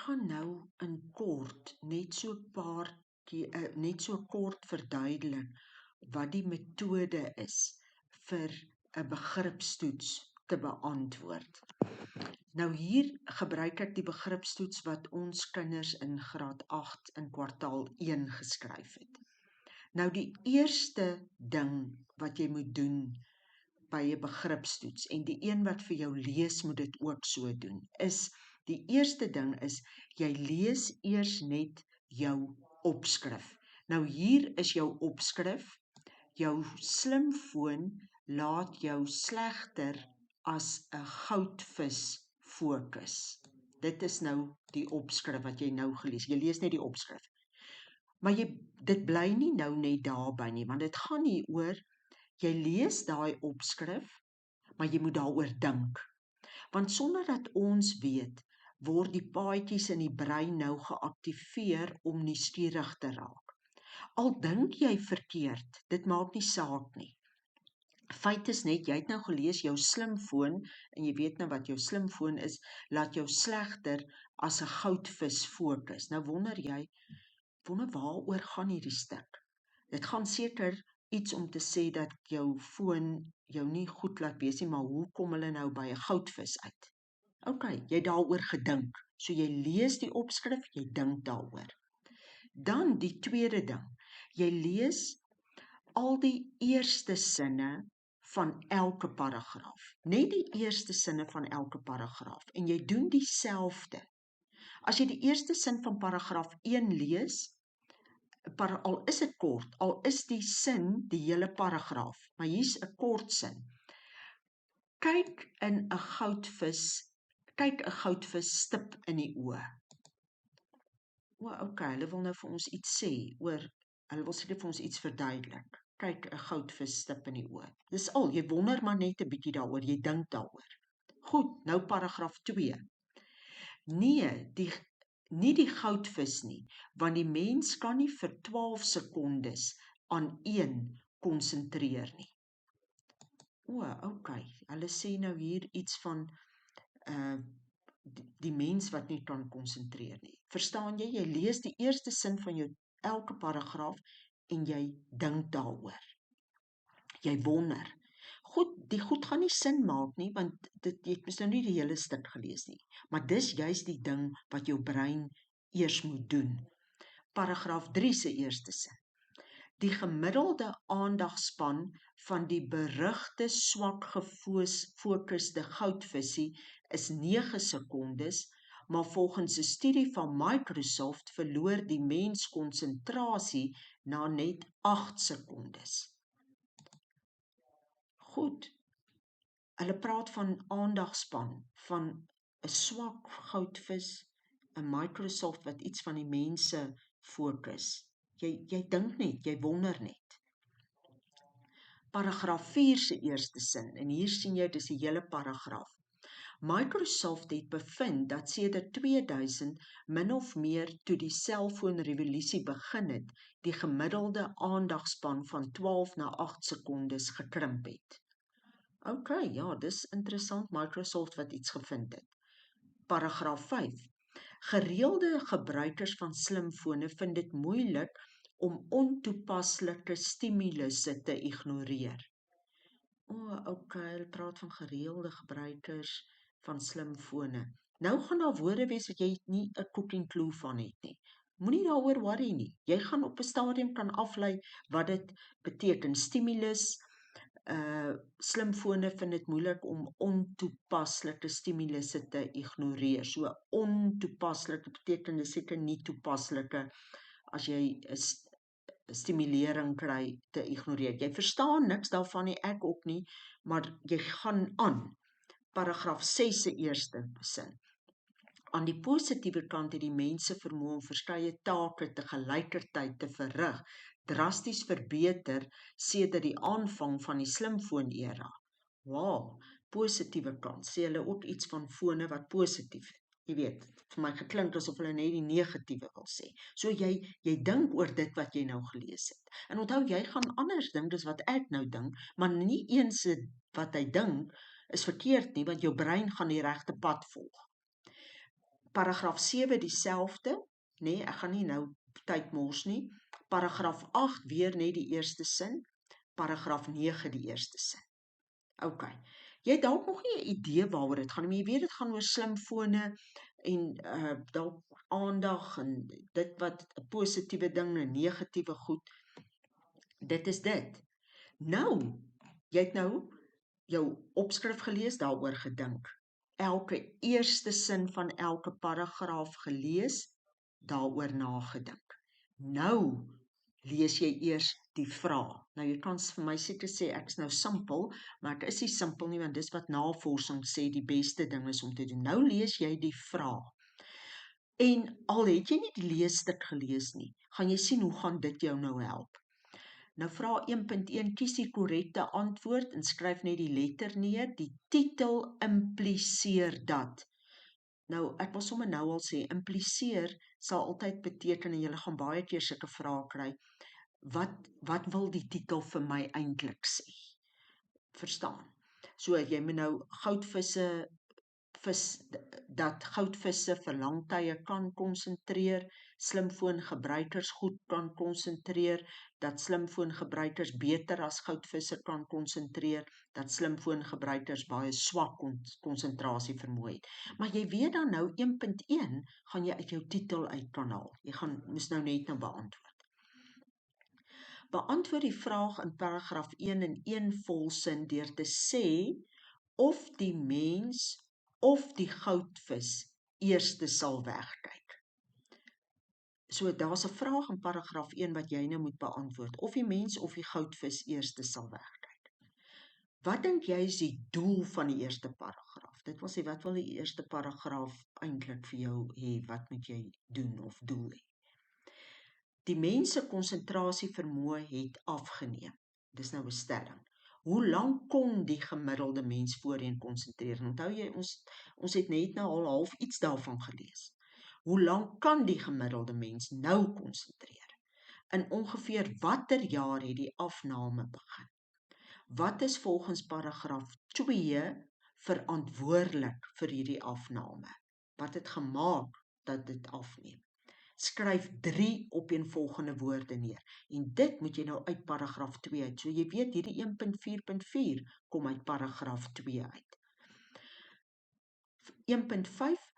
gaan nou in kort net so kort verduidelik wat die metode is vir 'n begripstoets te beantwoord. Nou hier gebruik ek die begripstoets wat ons kinders in graad 8 in kwartaal 1 geskryf het. Nou die eerste ding wat jy moet doen by 'n begripstoets, en die een wat vir jou lees moet dit ook so doen, is die eerste ding is, jy lees eers net jou opskrif. Nou hier is jou opskrif, jou slimfoon laat jou slegter as 'n goudvis fokus. Dit is nou die opskrif wat jy nou gelees. Jy lees net die opskrif. Maar dit bly nie nou net daarby nie, want dit gaan nie oor, jy lees daai opskrif, maar jy moet daaroor dink. Want sonder dat ons weet, word die paadjies in die brein nou geaktiveer om nuuskierig te raak. Al dink jy verkeerd, dit maak nie saak nie. Feit is net, jy het nou gelees, jou slimfoon, en jy weet nou wat jou slimfoon is, laat jou slegter as 'n goudvis fokus. Nou wonder waaroor gaan hierdie stuk? Dit gaan seker iets om te sê dat jou foon jou nie goed laat wees nie, maar hoe kom hulle nou by 'n goudvis uit? OK, jy daaroor gedink. So jy lees die opskrif, jy dink daaroor. Dan die tweede ding, jy lees al die eerste sinne van elke paragraaf. Net die eerste sinne van elke paragraaf. En jy doen dieselfde. As jy die eerste sin van paragraaf 1 lees, al is dit kort, al is die sin die hele paragraaf, maar hier's 'n kort sin. Kyk 'n goudvis stip in die oë. OK, hulle wil nou vir ons iets sê hulle wil seker vir ons iets verduidelik. Kyk 'n goudvis stip in die oë. Dis al, jy wonder maar net 'n bietjie daaroor, jy dink daaroor. Goed, nou paragraaf 2. Nee, nie die goudvis nie, want die mens kan nie vir 12 sekondes aan een konsentreer nie. OK, hulle sê nou hier iets van die mens wat nie kan konsentreer nie. Verstaan jy? Jy lees die eerste sin van jou elke paragraaf en jy dink daaroor. Jy wonder. Goed, die goed gaan nie sin maak nie, want jy het nou nie die hele stuk gelees nie. Maar dis juist die ding wat jou brein eers moet doen. Paragraaf 3 se eerste sin. Die gemiddelde aandagspan van die berugte swak gefokusde goudvisie is 9 sekondes, maar volgens 'n studie van Microsoft verloor die mens konsentrasie na net 8 sekondes. Goed, hulle praat van aandagspan, van 'n swak goudvis, 'n Microsoft wat iets van die mense fokus. Jy dink net, jy wonder net. Paragraaf 4 se eerste sin, en hier sien jy, dis die hele paragraaf. Microsoft het bevind dat sedert 2000 min of meer toe die selfoonrevolusie begin het, die gemiddelde aandagspan van 12 na 8 sekondes gekrimp het. OK, ja, dis interessant, Microsoft wat iets gevind het. Paragraaf 5. Gereelde gebruikers van slimfone vind dit moeilik om ontoepaslike stimulusse te ignoreer. OK, hulle praat van gereelde gebruikers van slimfone. Nou gaan daar woorde wees wat jy nie 'n cooking clue van het nie. Moenie daaroor worry nie. Jy gaan op 'n stadium kan aflei wat dit beteken. Stimulus, slimfone vind dit moeilik om ontoepaslike stimulusse te ignoreer. So ontoepaslike beteken seker nie toepaslike as jy 'n stimulering kry te ignoreer. Jy verstaan niks daarvan nie, ek ook nie, maar jy gaan aan. Paragraaf 6 se eerste sin. Aan die positiewe kant het die mense vermoë om verskeie take te gelykertyd te verrig drasties verbeter sedert die aanvang van die slimfoon-era. Wow, positiewe kant. Sê hulle ook iets van fone wat positief is. Jy weet, vir my geklink asof hulle net die negatiewe wil sê. So jy dink oor dit wat jy nou gelees het. En onthou, jy gaan anders dink as wat ek nou dink, maar nie eens wat hy dink is verkeerd nie, want jou brein gaan die regte pad volg. paragraaf 7 dieselfde, nee, ek gaan nie nou tyd mors nie, paragraaf 8 weer net die eerste sin, paragraaf 9 die eerste sin. OK, jy het dalk nog nie 'n idee waaroor dit gaan, maar jy weet dit gaan oor slimfone en dalk aandag en dit wat 'n positiewe ding en negatiewe goed, dit is dit. Nou, jy het nou jou opskrif gelees, daaroor gedink. Elke eerste sin van elke paragraaf gelees, daaroor nagedink. Nou lees jy eers die vraag. Nou jy kan vir my seker sê ek is nou simpel, maar ek is nie simpel nie want dis wat navorsing sê die beste ding is om te doen. Nou lees jy die vraag. En al het jy nie die leesstuk gelees nie, gaan jy sien hoe gaan dit jou nou help. Nou vraag 1.1, kies die korrekte antwoord en skryf net die letter neer. Die titel impliseer dat. Nou, ek wil sommer nou al sê, impliseer sal altyd beteken, en julle gaan baie keer sulke vrae kry, wat wil die titel vir my eintlik sê? Verstaan? So, jy moet nou dat goudvisse vir lang tye kan konsentreer, slimfoongebruikers goed kan konsentreer, dat slimfoongebruikers beter as goudvisse kan konsentreer, dat slimfoongebruikers baie swak konsentrasie vermoë het. Maar jy weet dan nou 1.1 gaan jy uit jou titel uit kan haal. Jy moes nou net nou beantwoord. Beantwoord die vraag in paragraaf 1 in een volsin deur te sê of die mens of die goudvis eerste sal wegkyk. So daar's 'n vraag in paragraaf 1 wat jy nou moet beantwoord, of die mens of die goudvis eerste sal wegkyk. Wat dink jy is die doel van die eerste paragraaf? Dit wil sê, wat wil die eerste paragraaf eintlik vir jou hê? Wat moet jy doen of doel hê? Die mens se konsentrasievermoë het afgeneem. Dis nou 'n stelling. Hoe lank kon die gemiddelde mens voorheen konsentreer? Onthou jy, ons het net nou al half iets daarvan gelees. Hoe lank kan die gemiddelde mens nou konsentreer? In ongeveer watter jaar het die afname begin? Wat is volgens paragraaf 2 verantwoordelik vir hierdie afname? Wat het gemaak dat dit afneem? Skryf 3 opeenvolgende woorde neer. En dit moet jy nou uit paragraaf 2 uit. So jy weet hierdie 1.4.4 kom uit paragraaf 2 uit. 1.5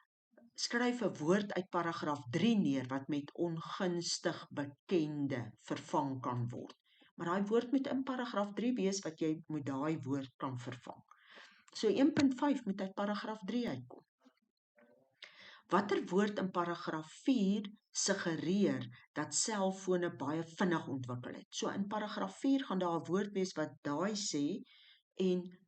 skryf 'n woord uit paragraaf 3 neer wat met ongunstig bekende vervang kan word. Maar daai woord moet in paragraaf 3 wees wat jy met daai woord kan vervang. So 1.5 moet uit paragraaf 3 uitkom. Watter woord in paragraaf 4 suggereer dat selfone baie vinnig ontwikkel het? So in paragraaf 4 gaan daar 'n woord wees wat daai sê en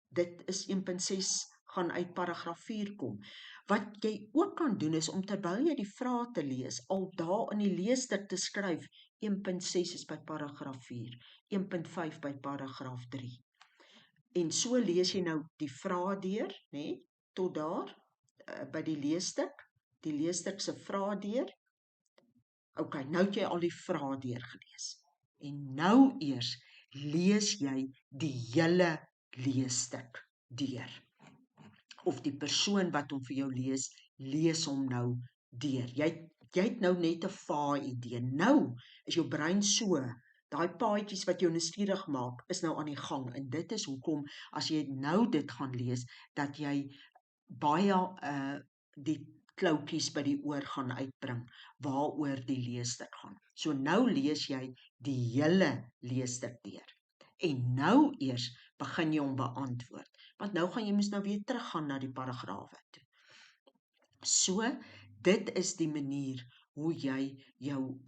dit is 1.6 gaan uit paragraaf 4 kom. Wat jy ook kan doen is om terwyl jy die vrae te lees, al daar in die leesstuk te skryf 1.6 is by paragraaf 4, 1.5 by paragraaf 3. En so lees jy nou die vrae deur, né, tot daar by die leesstuk se vrae deur. OK, nou het jy al die vrae deur gelees. En nou eers lees jy die hele leesstuk deur. Of die persoon wat hom vir jou lees hom nou deur. Jy het nou net 'n vae idee. Nou is jou brein so, daai paadjies wat jou nuuskierig maak, is nou aan die gang. En dit is hoekom, as jy nou dit gaan lees, dat jy baie die kloutjies by die oor gaan uitbring, waaroor die leesstuk gaan. So nou lees jy die hele leesstuk deur. En nou eers begin jy hom beantwoord. Want nou gaan jy mos nou weer teruggaan na die paragrawe toe. So, dit is die manier hoe jy jou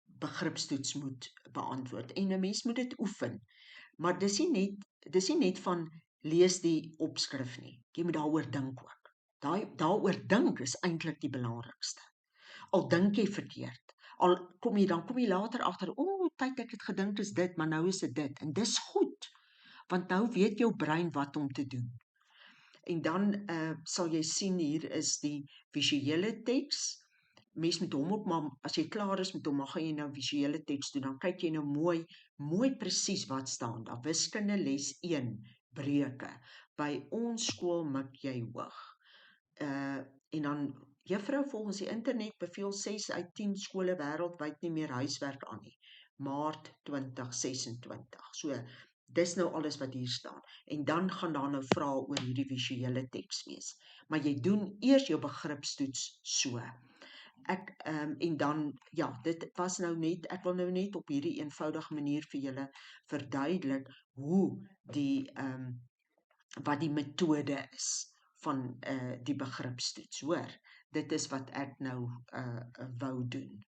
begripstoets moet beantwoord. En 'n mens moet dit oefen. Maar dis nie net van lees die opskrif nie. Jy moet daaroor dink ook. Daaroor dink is eintlik die belangrikste. Al dink jy verkeerd, dan kom jy later agter, tyd ek het gedink is dit, maar nou is dit. En dis goed, want nou weet jou brein wat om te doen. En dan sal jy sien, hier is die visuele teks. Mens met hom ook, maar as jy klaar is met hom, dan gaan jy nou visuele teks doen. Dan kyk jy nou mooi presies wat staan daar. Wiskunde les 1, breuke. By ons skool mik jy hoog. En dan, juffrou, volgens die internet beveel 6 uit 10 skole wêreldwyd nie meer huiswerk aan nie. Maart 2026. So, dis nou alles wat hier staan. En dan gaan daar nou vrae oor hierdie visuele teks wees. Maar jy doen eers jou begripstoets so. En dan, ja, dit was nou net, ek wil nou net op hierdie eenvoudige manier vir julle verduidelik hoe wat die metode is van die begripstoets, hoor. Dit is wat ek nou wou doen.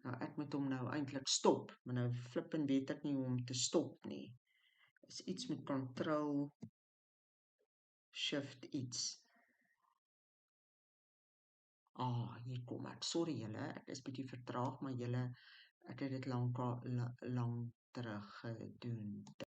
Nou, ek moet hom nou eintlik stop, maar nou flippen weet ek nie hoe om te stop nie. Is iets met Ctrl Shift iets. Hier kom ek. Sorry julle, ek is bietjie vertraag, maar julle, ek het dit lank terug gedoen.